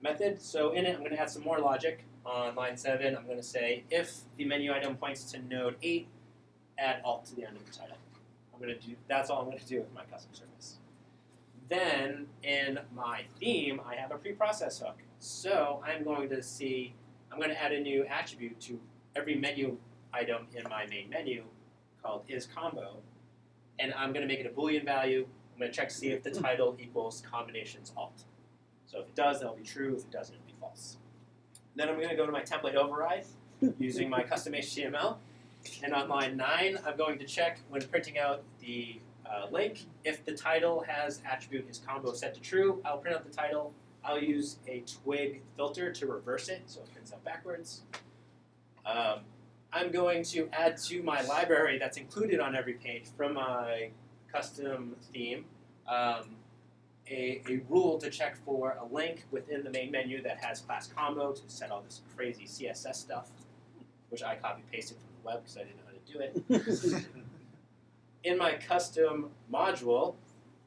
method. So in it, I'm going to add some more logic. On line 7, I'm going to say, if the menu item points to node 8, add alt to the end of the title. That's all I'm going to do with my custom service. Then in my theme, I have a preprocess hook. So I'm going to add a new attribute to every menu item in my main menu called isCombo. And I'm going to make it a Boolean value. I'm going to check to see if the title equals combinations alt. So if it does, that'll be true. If it doesn't, it'll be false. Then I'm going to go to my template override using my custom HTML. And on line 9, I'm going to check when printing out the link. If the title has attribute isCombo set to true, I'll print out the title. I'll use a twig filter to reverse it, so it prints out backwards. I'm going to add to my library that's included on every page from my custom theme a rule to check for a link within the main menu that has class combo to set all this crazy CSS stuff, which I copy-pasted from the web because I didn't know how to do it. In my custom module,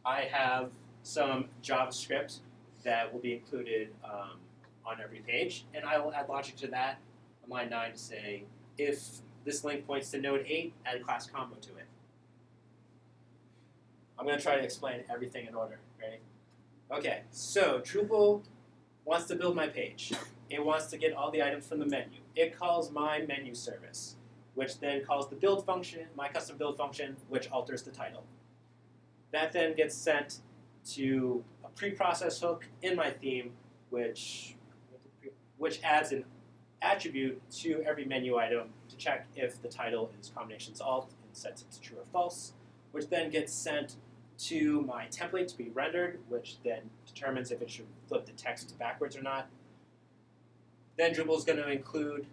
I have some JavaScript that will be included on every page, and I will add logic to that on line 9 to say, if this link points to node 8, add class combo to it. I'm going to try to explain everything in order. Ready? Okay, so Drupal wants to build my page. It wants to get all the items from the menu. It calls my menu service, which then calls the build function, my custom build function, which alters the title. That then gets sent to a preprocess hook in my theme, which adds an attribute to every menu item to check if the title is combinations alt and sets it to true or false, which then gets sent to my template to be rendered, which then determines if it should flip the text backwards or not. Then Drupal is going to include,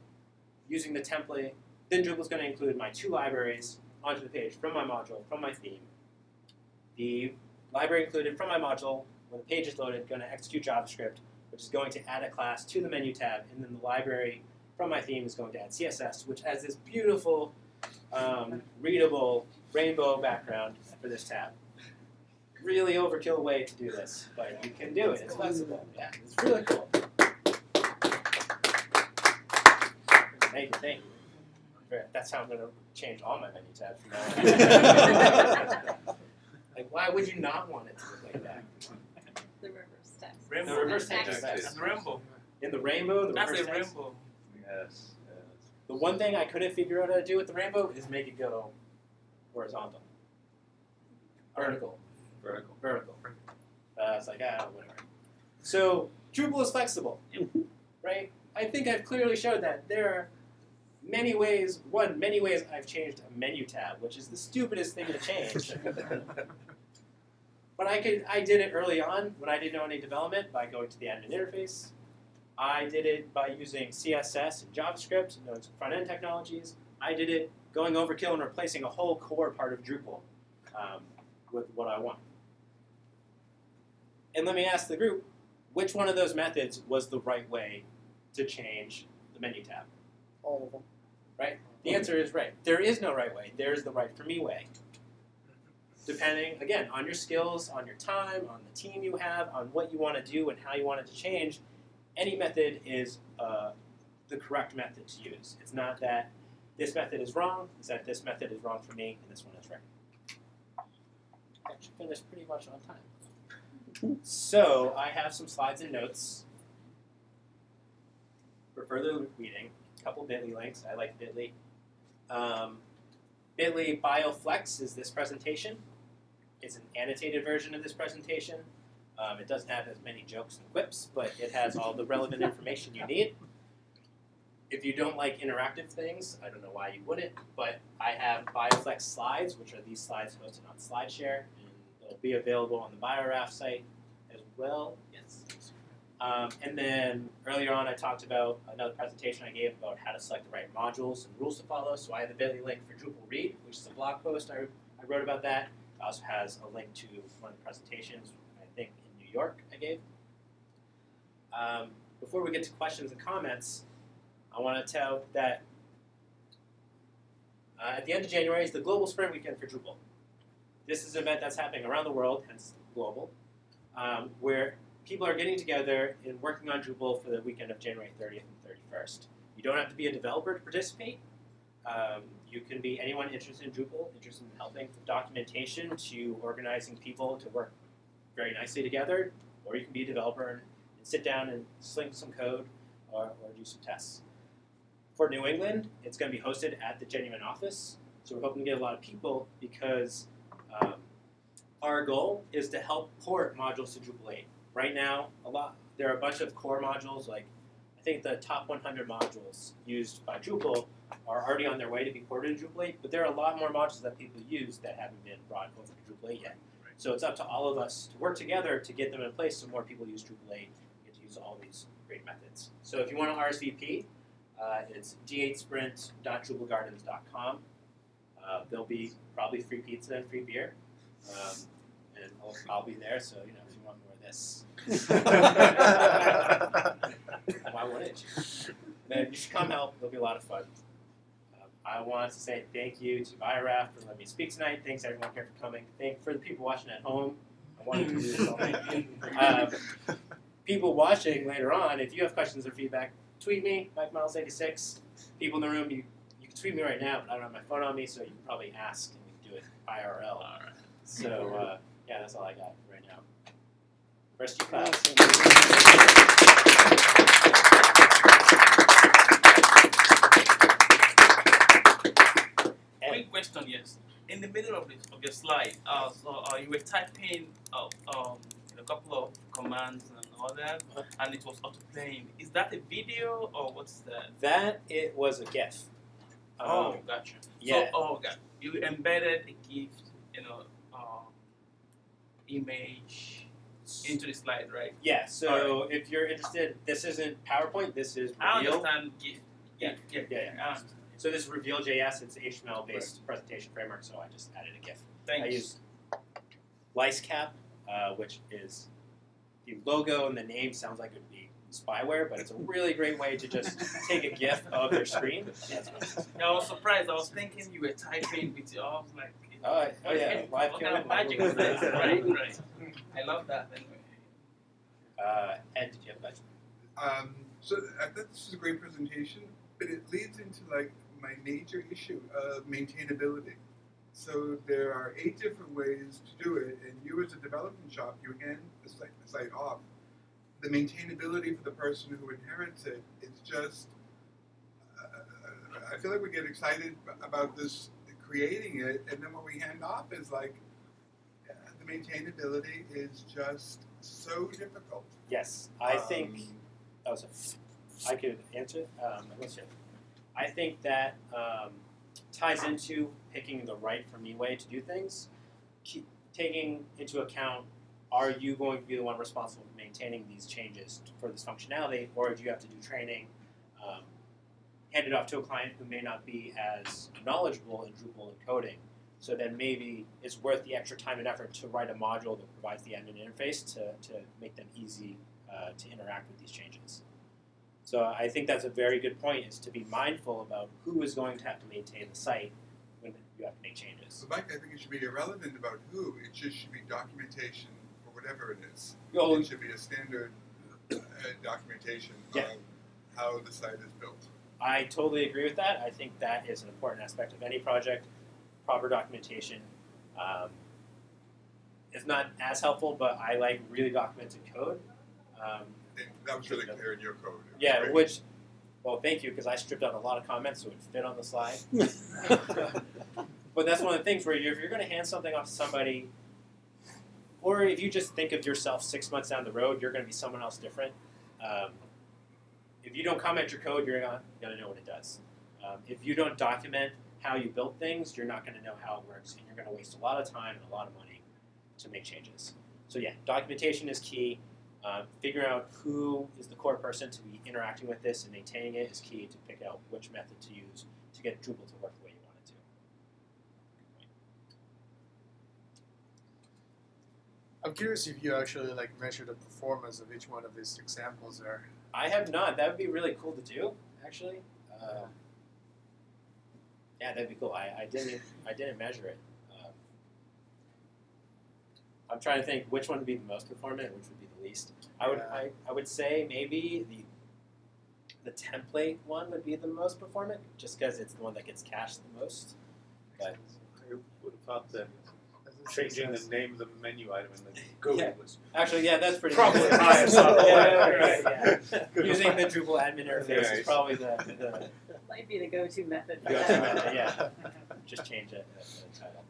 using the template, then Drupal is going to include my 2 libraries onto the page from my module, from my theme. The library included from my module, when the page is loaded, is going to execute JavaScript, which is going to add a class to the menu tab, and then the library from my theme is going to add CSS, which adds this beautiful, readable rainbow background for this tab. Really overkill way to do this, but you can do it. It's flexible. Yeah, it's really cool. Thank you. That's how I'm going to change all my menu tabs from now on. Like, why would you not want it to look like that? The reverse text. The reverse text. That's the rainbow. In the rainbow, the That's reverse a text. rainbow. Yes. The one thing I couldn't figure out how to do with the rainbow is make it go horizontal. Vertical. It's like, whatever. So Drupal is flexible, right? I think I've clearly showed that there are many ways I've changed a menu tab, which is the stupidest thing to change. But I did it early on when I didn't know any development by going to the admin interface. I did it by using CSS and JavaScript, knowing some front-end technologies. I did it going overkill and replacing a whole core part of Drupal with what I want. And let me ask the group, which one of those methods was the right way to change the menu tab? All of them. Right? The answer is right. There is no right way. There's the right for me way. Depending, again, on your skills, on your time, on the team you have, on what you want to do and how you want it to change, any method is the correct method to use. It's not that this method is wrong, it's that this method is wrong for me and this one is right. I actually finished pretty much on time. So I have some slides and notes for further reading. A couple bit.ly links. I like bit.ly. Bit.ly BioFlex is this presentation. It's an annotated version of this presentation. It doesn't have as many jokes and quips, but it has all the relevant information you need. If you don't like interactive things, I don't know why you wouldn't, but I have BioFlex slides, which are these slides hosted on SlideShare, and they'll be available on the BioRAFT site as well. Yes. And then earlier on, I talked about another presentation I gave about how to select the right modules and rules to follow. So I have the bit.ly link for Drupal Read, which is a blog post I wrote about that. It also has a link to one of the presentations, I think, in New York I gave. Before we get to questions and comments, I want to tell that at the end of January is the Global Sprint Weekend for Drupal. This is an event that's happening around the world, hence global, where people are getting together and working on Drupal for the weekend of January 30th and 31st. You don't have to be a developer to participate. You can be anyone interested in Drupal, interested in helping from documentation to organizing people to work very nicely together, or you can be a developer and sit down and sling some code or do some tests. For New England, it's going to be hosted at the Genuine office, so we're hoping to get a lot of people because our goal is to help port modules to Drupal 8. Right now, there are a bunch of core modules, like I think the top 100 modules used by Drupal are already on their way to be ported to Drupal 8, but there are a lot more modules that people use that haven't been brought over to Drupal 8 yet. So it's up to all of us to work together to get them in place so more people use Drupal 8 and get to use all these great methods. So if you want to RSVP, it's d8sprint.drupalgardens.com. There'll be probably free pizza and free beer. And I'll be there, so if you want more of this. Why wouldn't you? Then you should come help. It'll be a lot of fun. I want to say thank you to BioRAFT for letting me speak tonight. Thanks everyone here for coming. For the people watching at home. I wanted to do this all night. People watching later on, if you have questions or feedback, tweet me, MikeMiles86. People in the room, you can tweet me right now, but I don't have my phone on me, so you can probably ask and we can do it IRL. All right. So, yeah, that's all I got right now. Rest of your class. Quick question, yes. In the middle of your slide, you were typing a couple of commands and all that, and it was auto-playing. Is that a video or what's that? It was a GIF. Gotcha. Yeah. So, you embedded a GIF, image into the slide, right? Yeah. So if you're interested, this isn't PowerPoint. This is Reveal. I understand GIF. Yeah. I understand. So this is Reveal.js. It's an HTML-based presentation framework, so I just added a GIF. Thanks. I use Licecap, which is the logo and the name sounds like it would be spyware, but it's a really great way to just take a GIF of your screen. I was surprised. I was thinking you were typing with your arms like. Yeah, live code. Magic is this? Right. I love that. Anyway. Ed, did you have a question? So I thought this was a great presentation, but it leads into my major issue of maintainability. So there are 8 different ways to do it, and you as a development shop, you hand the site off. The maintainability for the person who inherits it is just, I feel like we get excited about this, creating it, and then what we hand off is the maintainability is just so difficult. Yes, I think, I could answer it. Let's see. I think that ties into picking the right for me way to do things, taking into account, are you going to be the one responsible for maintaining these changes for this functionality, or do you have to do training, hand it off to a client who may not be as knowledgeable in Drupal and coding, so then maybe it's worth the extra time and effort to write a module that provides the admin interface to make them easy to interact with these changes. So I think that's a very good point, is to be mindful about who is going to have to maintain the site when you have to make changes. So Mike, I think it should be irrelevant about who, it just should be documentation or whatever it is. Oh, it should be a standard documentation of how the site is built. I totally agree with that. I think that is an important aspect of any project. Proper documentation is not as helpful, but I like really documented code. That was really clear in your code. Yeah, Great. which, well, thank you, because I stripped out a lot of comments so it would fit on the slide. But that's one of the things where if you're going to hand something off to somebody, or if you just think of yourself 6 months down the road, you're going to be someone else different. If you don't comment your code, you're not going to know what it does. If you don't document how you build things, you're not going to know how it works, and you're going to waste a lot of time and a lot of money to make changes. So yeah, documentation is key. Figuring out who is the core person to be interacting with this and maintaining it is key to pick out which method to use to get Drupal to work the way you want it to. I'm curious if you actually like measure the performance of each one of these examples there. I have not. That would be really cool to do, actually. Yeah, that'd be cool. I didn't measure it. I'm trying to think which one would be the most performant and which would be the least. I would say maybe the template one would be the most performant, just because it's the one that gets cached the most. But I would have thought that changing the name of the menu item in the code was actually, yeah, that's pretty probably good. the highest on the Yeah. Good Using the Drupal admin interface Nice. is probably the Might be the go-to method for go-to that. method, yeah. Just change it the title.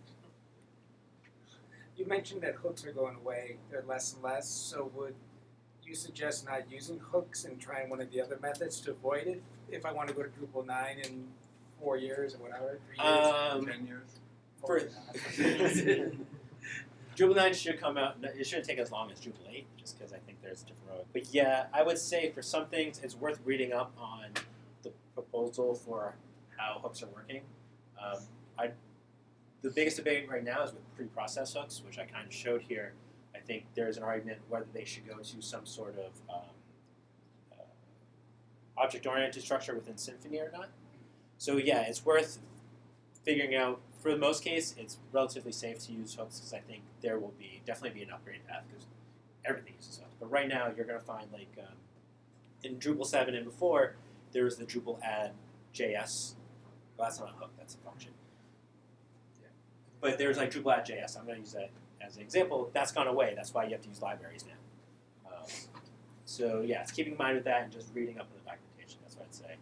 You mentioned that hooks are going away, they're less and less, so would you suggest not using hooks and trying one of the other methods to avoid it if I want to go to Drupal 9 in 4 years or whatever, 3 years? 10 years. For Drupal 9 should come out, it shouldn't take as long as Drupal 8, just because I think there's a different road. But yeah, I would say for some things, it's worth reading up on the proposal for how hooks are working. The biggest debate right now is with pre-process hooks, which I kind of showed here. I think there's an argument whether they should go to some sort of object-oriented structure within Symfony or not. So yeah, it's worth figuring out. For the most case, it's relatively safe to use hooks because I think there will definitely be an upgrade path because everything uses hooks. But right now, you're going to find like in Drupal 7 and before, there was the Drupal add JS. Well, that's not a hook, that's a function. But there's like Drupal add JS. I'm going to use that as an example. That's gone away. That's why you have to use libraries now. So yeah, it's keeping in mind with that and just reading up on the documentation. That's what I'd say.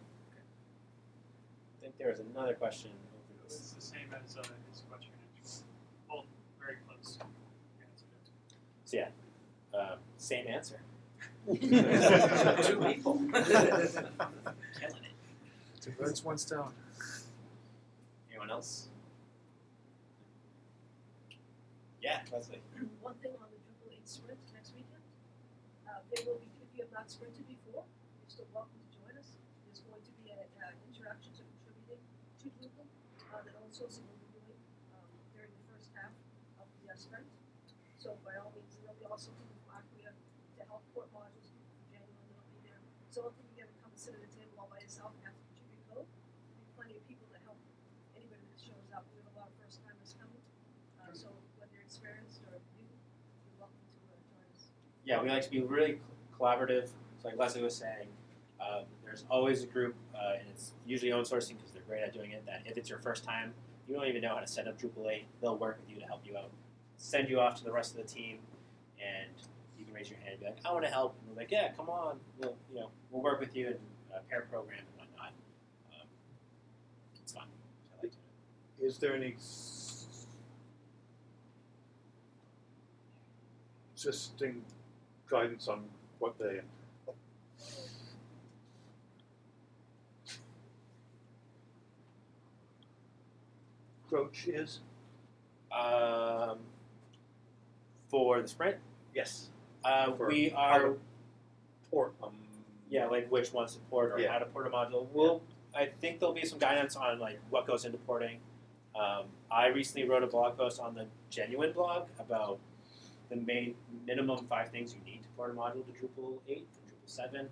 I think there was another question. It was the same as his question, actually. Both very close. So yeah, same answer. Two people. Killing it. Two birds, one stone. Anyone else? Yeah, Leslie. One thing on the Drupal 8 sprint next weekend, they will be, if you have not sprinted before, you're still welcome to join us. There's going to be an introduction to contributing to Drupal that Owen Sourcing will be doing during the first half of the sprint. So by all means, there'll be also people from Acquia to help port modules, people from January that'll be there. So I don't think you're going to come and sit at a table all by yourself and have to contribute code. There'll be plenty of people to help anybody that shows up. We have a lot of first timers coming. So whether you're experienced or new, you're welcome to join us. Yeah, we like to be really collaborative. So like Leslie was saying, there's always a group, and it's usually own sourcing because they're great at doing it, that if it's your first time, you don't even know how to set up Drupal 8, they'll work with you to help you out. Send you off to the rest of the team, and you can raise your hand and be like, I want to help. And we're like, yeah, come on. We'll work with you and pair program and whatnot. It's fun. I like it. Is there any existing guidance on what the approach is? For the sprint, Yes. For we how are, to port yeah, like which ones to port or Yeah. how to port a module. I think there'll be some guidance on like what goes into porting. I recently wrote a blog post on the Genuine blog about the minimum 5 things you need to port a module to Drupal 8 from Drupal 7.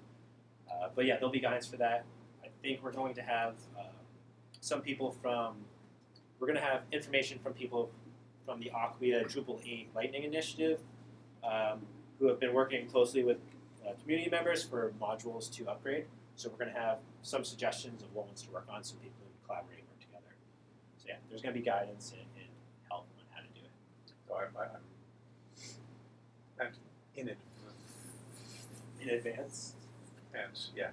But yeah, there'll be guidance for that. I think we're going to have we're going to have information from people from the Acquia Drupal 8 Lightning Initiative who have been working closely with community members for modules to upgrade. So we're going to have some suggestions of what ones to work on so people can collaborate and work together. So yeah, there's going to be guidance and help on how to do it. So I'm in advance. advance. Yeah.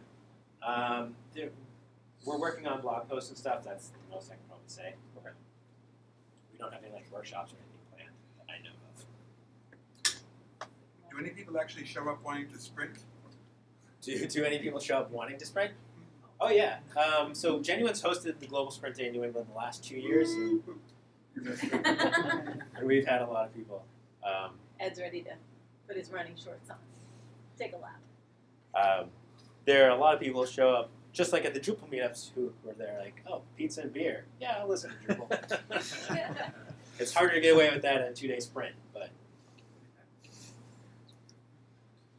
We're working on blog posts and stuff. That's the most I can probably say. Okay. We don't have any like workshops or anything planned that I know of. Do any people actually show up wanting to sprint? Do any people show up wanting to sprint? Oh yeah. So Genuine's hosted the Global Sprint Day in New England the last 2 years, and we've had a lot of people. Ed's ready to put his running shorts on. Take a lap. There are a lot of people who show up, just like at the Drupal meetups, who were there like, oh, pizza and beer. Yeah, I'll listen to Drupal. It's harder to get away with that in a 2-day sprint, but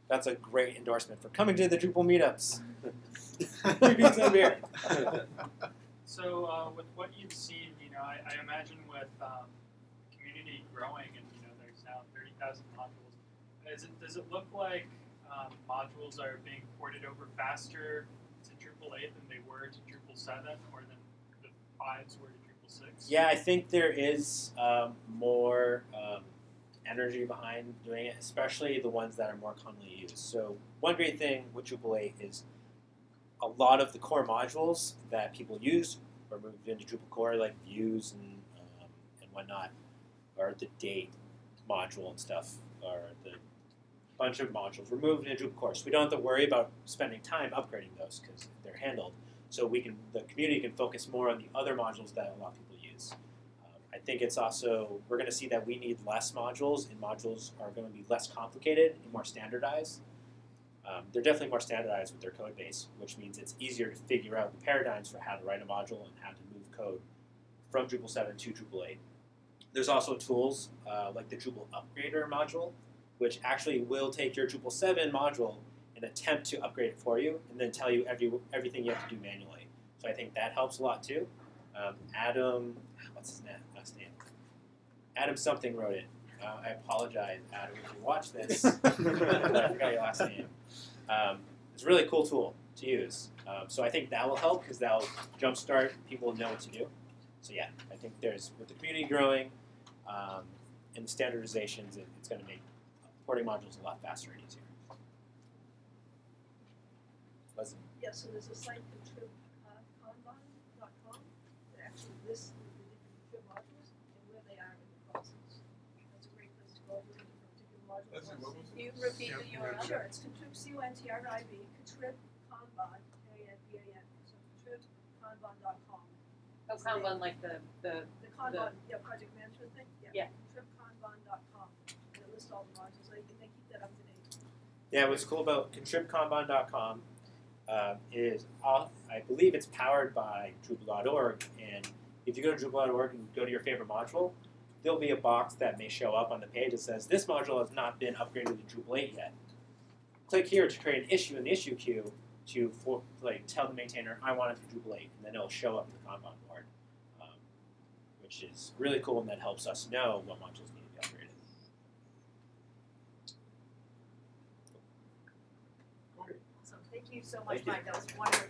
that's a great endorsement for coming to the Drupal meetups. Free pizza and beer. So with what you've seen, I imagine with community growing and there's now 30,000 modules. Does it look like modules are being ported over faster to Drupal 8 than they were to Drupal 7 or than the 5s were to Drupal 6? Yeah, I think there is more energy behind doing it, especially the ones that are more commonly used. So one great thing with Drupal 8 is a lot of the core modules that people use are moved into Drupal core, like views and whatnot, or the date module and stuff, or the bunch of modules removed into Drupal core. So we don't have to worry about spending time upgrading those because they're handled. So the community can focus more on the other modules that a lot of people use. I think it's also, we're going to see that we need less modules, and modules are going to be less complicated and more standardized. They're definitely more standardized with their code base, which means it's easier to figure out the paradigms for how to write a module and how to move code from Drupal 7 to Drupal 8. There's also tools like the Drupal Upgrader module, which actually will take your Drupal 7 module and attempt to upgrade it for you, and then tell you everything you have to do manually. So I think that helps a lot too. Adam, what's his last name? Adam something wrote it. I apologize, Adam, if you watch this. I forgot your last name. It's a really cool tool to use. So I think that will help because that'll jumpstart people know what to do. So yeah, I think with the community growing and the standardizations, it's going to make porting modules a lot faster and easier. Leslie? Yeah, so there's a site, contribkanban.com, that actually lists the different modules and where they are in the process. That's a great place to go over the particular modules. That's what was Can you repeat the URL? Sure, it's contrib, C-O-N-T-R-I-B, contribkanban, K-A-N-B-A-N, so contribkanban.com. Oh, Kanban, like the The Kanban, project management thing, Yeah. contribkanban.com, and it lists all the modules, so they keep that up to date. Yeah, what's cool about contribkanban.com is I believe it's powered by Drupal.org, and if you go to Drupal.org and go to your favorite module, there'll be a box that may show up on the page that says this module has not been upgraded to Drupal 8 yet. Click here to create an issue in the issue queue to tell the maintainer I want it for Drupal 8, and then it'll show up in the Kanban board, which is really cool, and that helps us know what modules need to be upgraded. So thank you so much, Thank you. Mike, that was wonderful.